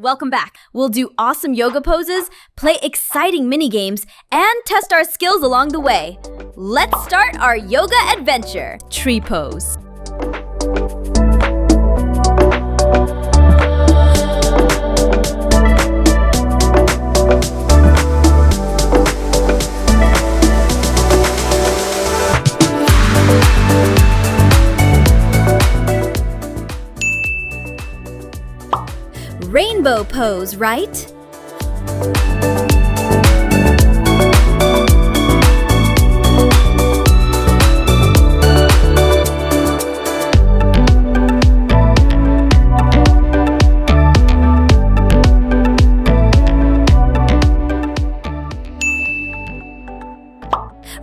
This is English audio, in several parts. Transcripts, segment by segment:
Welcome back. We'll do awesome yoga poses, play exciting mini games, and test our skills along the way. Let's start our yoga adventure. Tree pose. Rainbow pose, right?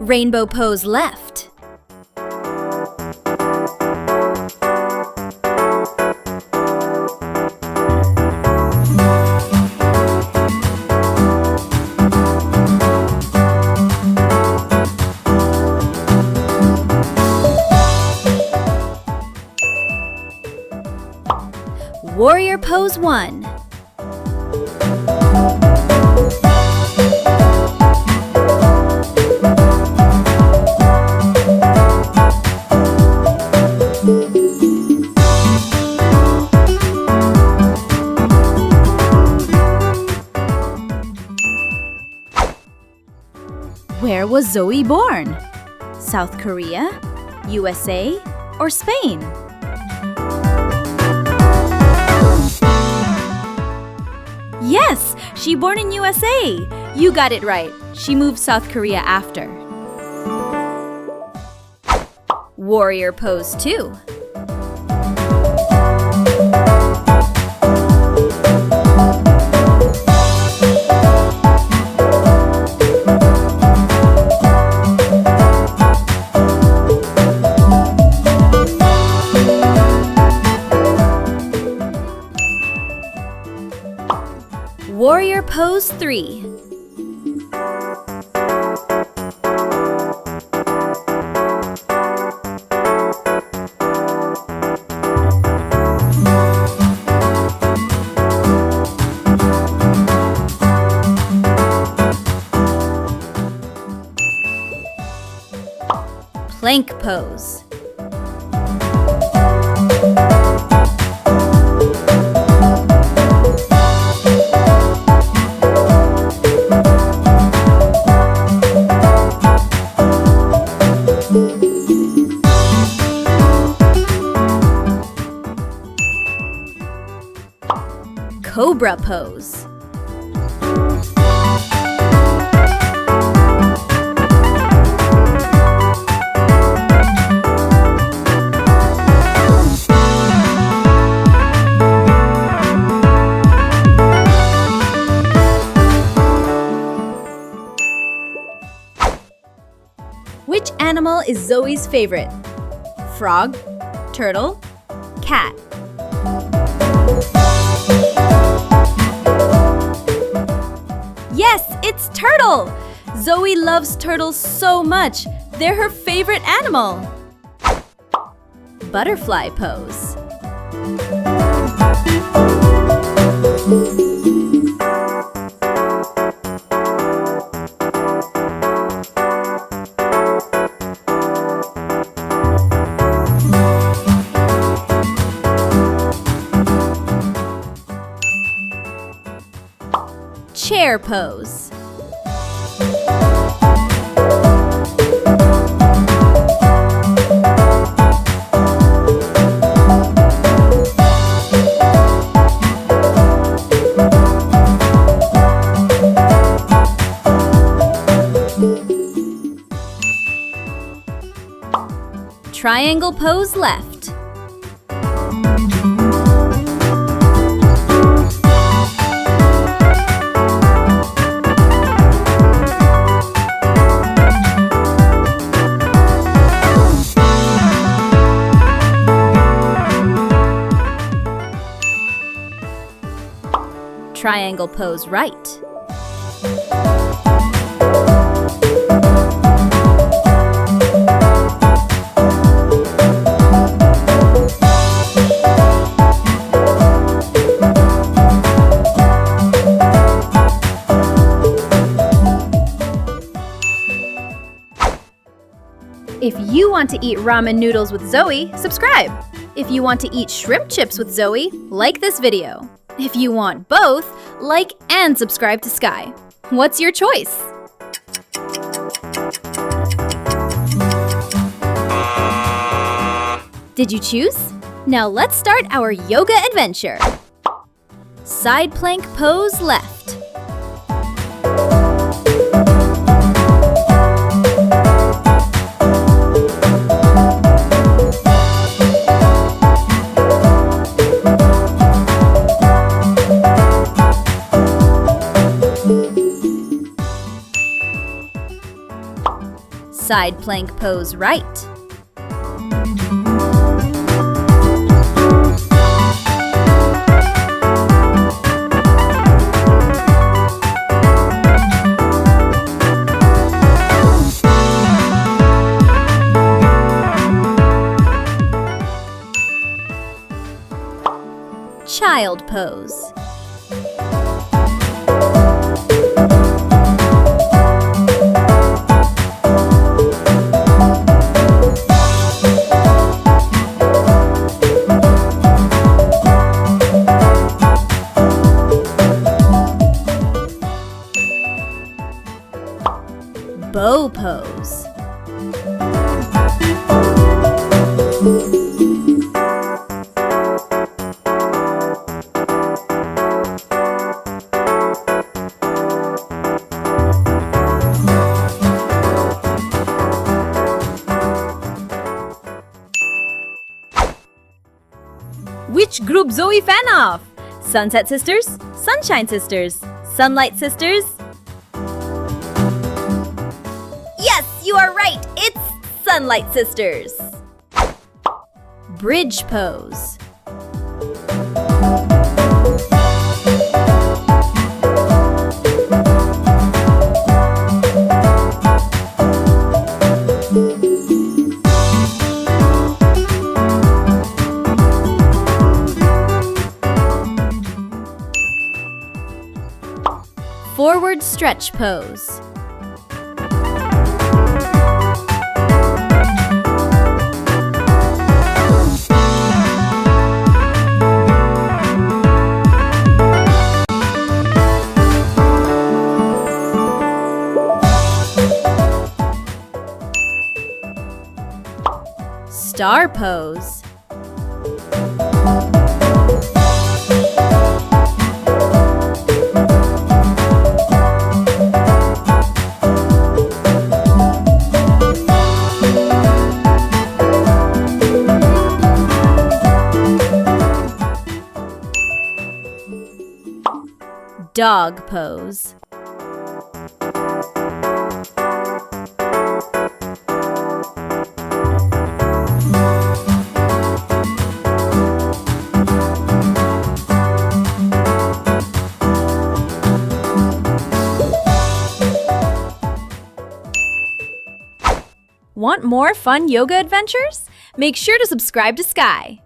Rainbow pose left. Warrior pose 1. Where was ZOEY born? South Korea, USA, or Spain? Yes, she born in USA. You got it right. She moved South Korea after. Warrior pose 2. Warrior pose 3. Plank pose. Cobra pose. Which animal is Zoe's favorite? Frog, turtle, cat? Yes, it's turtle! Zoe loves turtles so much. They're her favorite animal. Butterfly pose. Chair pose. Triangle pose left. Triangle pose right. If you want to eat ramen noodles with ZOEY, subscribe. If you want to eat shrimp chips with ZOEY, like this video. If you want both, like and subscribe to Sky. What's your choice? Did you choose? Now let's start our yoga adventure. Side plank pose left. Side plank pose right. Child pose. Bow pose. Which group ZOEY fan of? Sunset Sisters, Sunshine Sisters, Sunlight Sisters? Yes, you are right! It's Sunlight Sisters! Bridge pose. Forward stretch pose. Star pose. Dog pose. Want more fun yoga adventures? Make sure to subscribe to Sky.